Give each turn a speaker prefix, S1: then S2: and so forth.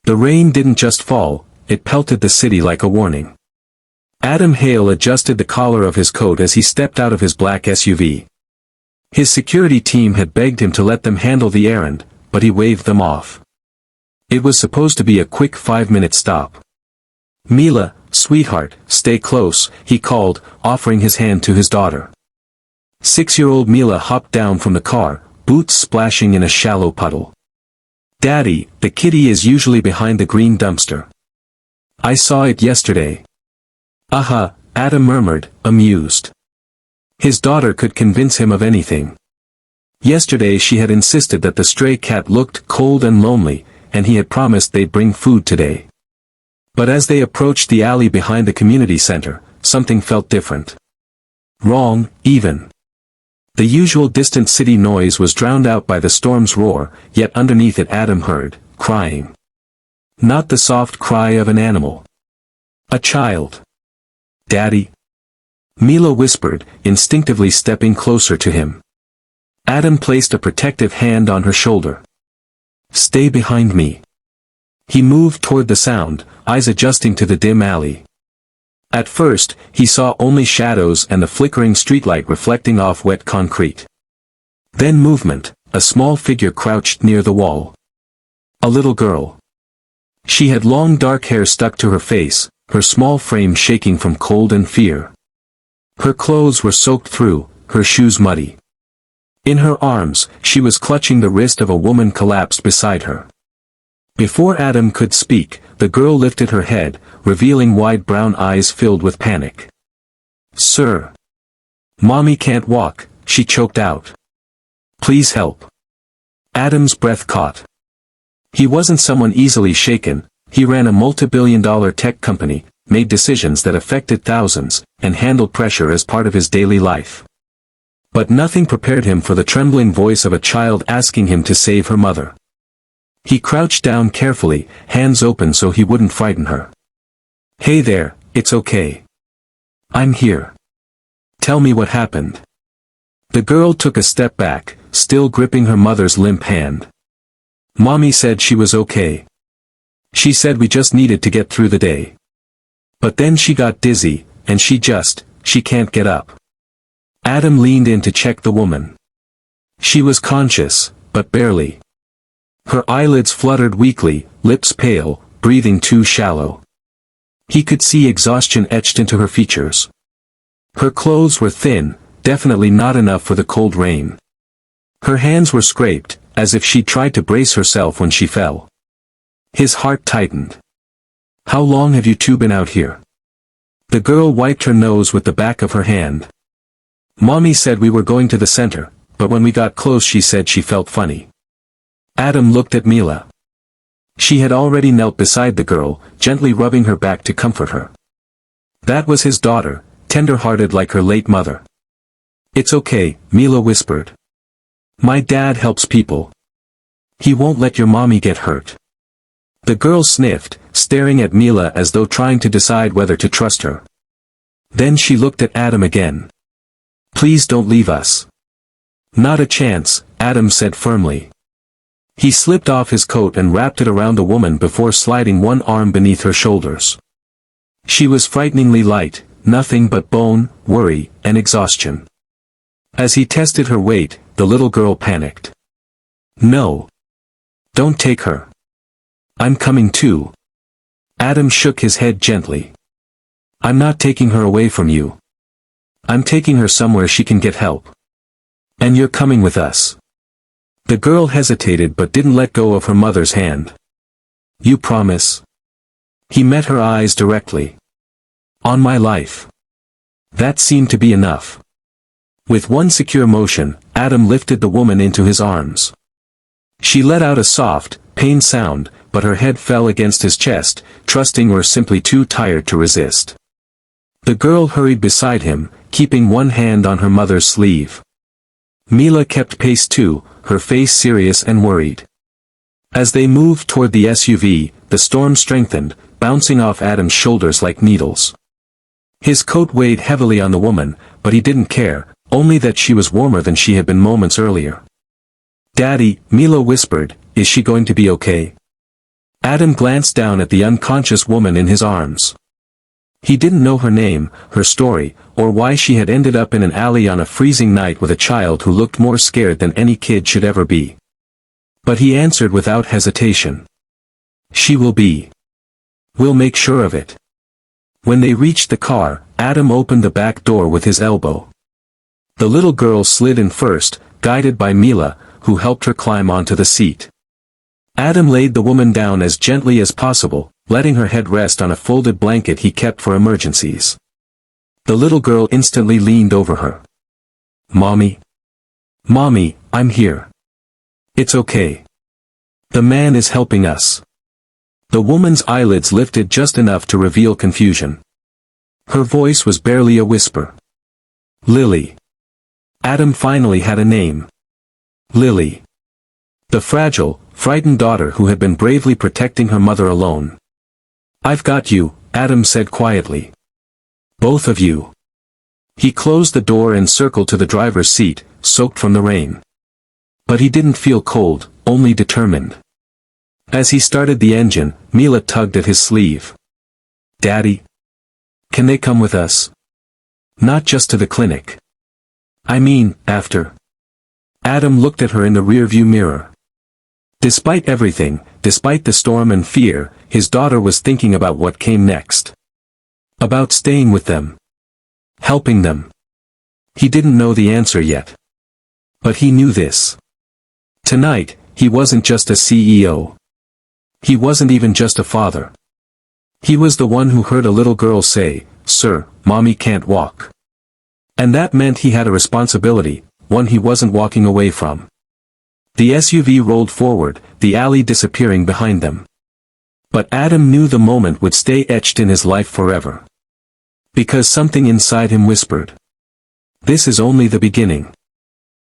S1: The rain didn't just fall, it pelted the city like a warning. Adam Hale adjusted the collar of his coat as he stepped out of his black SUV. His security team had begged him to let them handle the errand, but he waved them off. It was supposed to be a quick 5-minute stop. "Mila, sweetheart, stay close," he called, offering his hand to his daughter. 6-year-old Mila hopped down from the car, boots splashing in a shallow puddle. "Daddy, the kitty is usually behind the green dumpster. I saw it yesterday." "Aha," Adam murmured, amused. His daughter could convince him of anything. Yesterday she had insisted that the stray cat looked cold and lonely, and he had promised they'd bring food today. But as they approached the alley behind the community center, something felt different. Wrong, even. The usual distant city noise was drowned out by the storm's roar, yet underneath it Adam heard, crying. Not the soft cry of an animal. A child. "Daddy?" Mila whispered, instinctively stepping closer to him. Adam placed a protective hand on her shoulder. "Stay behind me." He moved toward the sound, eyes adjusting to the dim alley. At first, he saw only shadows and the flickering streetlight reflecting off wet concrete. Then movement, a small figure crouched near the wall. A little girl. She had long dark hair stuck to her face, her small frame shaking from cold and fear. Her clothes were soaked through, her shoes muddy. In her arms, she was clutching the wrist of a woman collapsed beside her. Before Adam could speak, the girl lifted her head, revealing wide brown eyes filled with panic. "Sir. Mommy can't walk," she choked out. "Please help." Adam's breath caught. He wasn't someone easily shaken, he ran a multi-billion-dollar tech company, made decisions that affected thousands, and handled pressure as part of his daily life. But nothing prepared him for the trembling voice of a child asking him to save her mother. He crouched down carefully, hands open so he wouldn't frighten her. "Hey there, it's okay. I'm here. Tell me what happened." The girl took a step back, still gripping her mother's limp hand. "Mommy said she was okay. She said we just needed to get through the day. But then she got dizzy, and she can't get up." Adam leaned in to check the woman. She was conscious, but barely. Her eyelids fluttered weakly, lips pale, breathing too shallow. He could see exhaustion etched into her features. Her clothes were thin, definitely not enough for the cold rain. Her hands were scraped, as if she'd tried to brace herself when she fell. His heart tightened. "How long have you two been out here?" The girl wiped her nose with the back of her hand. "Mommy said we were going to the center, but when we got close she said she felt funny." Adam looked at Mila. She had already knelt beside the girl, gently rubbing her back to comfort her. That was his daughter, tender-hearted like her late mother. "It's okay," Mila whispered. "My dad helps people. He won't let your mommy get hurt." The girl sniffed, staring at Mila as though trying to decide whether to trust her. Then she looked at Adam again. "Please don't leave us." "Not a chance," Adam said firmly. He slipped off his coat and wrapped it around the woman before sliding one arm beneath her shoulders. She was frighteningly light, nothing but bone, worry, and exhaustion. As he tested her weight, the little girl panicked. "No. Don't take her. I'm coming too." Adam shook his head gently. "I'm not taking her away from you. I'm taking her somewhere she can get help. And you're coming with us." The girl hesitated but didn't let go of her mother's hand. "You promise?" He met her eyes directly. "On my life." That seemed to be enough. With one secure motion, Adam lifted the woman into his arms. She let out a soft, pained sound, but her head fell against his chest, trusting or simply too tired to resist. The girl hurried beside him, keeping one hand on her mother's sleeve. Mila kept pace too, her face serious and worried. As they moved toward the SUV, the storm strengthened, bouncing off Adam's shoulders like needles. His coat weighed heavily on the woman, but he didn't care, only that she was warmer than she had been moments earlier. "Daddy," Mila whispered, "is she going to be okay?" Adam glanced down at the unconscious woman in his arms. He didn't know her name, her story, or why she had ended up in an alley on a freezing night with a child who looked more scared than any kid should ever be. But he answered without hesitation. She will be. We'll make sure of it. When they reached the car, Adam opened the back door with his elbow. The little girl slid in first, guided by Mila, who helped her climb onto the seat. Adam laid the woman down as gently as possible, letting her head rest on a folded blanket he kept for emergencies. The little girl instantly leaned over her. "Mommy? Mommy, I'm here. It's okay. The man is helping us." The woman's eyelids lifted just enough to reveal confusion. Her voice was barely a whisper. Lily. Adam finally had a name. Lily. The fragile, frightened daughter who had been bravely protecting her mother alone. "I've got you," Adam said quietly. "Both of you." He closed the door and circled to the driver's seat, soaked from the rain. But he didn't feel cold, only determined. As he started the engine, Mila tugged at his sleeve. "Daddy? Can they come with us? Not just to the clinic. I mean, after." Adam looked at her in the rearview mirror. Despite everything, despite the storm and fear, his daughter was thinking about what came next. About staying with them. Helping them. He didn't know the answer yet. But he knew this. Tonight, he wasn't just a CEO. He wasn't even just a father. He was the one who heard a little girl say, "Sir, Mommy can't walk." And that meant he had a responsibility, one he wasn't walking away from. The SUV rolled forward, the alley disappearing behind them. But Adam knew the moment would stay etched in his life forever. Because something inside him whispered. This is only the beginning.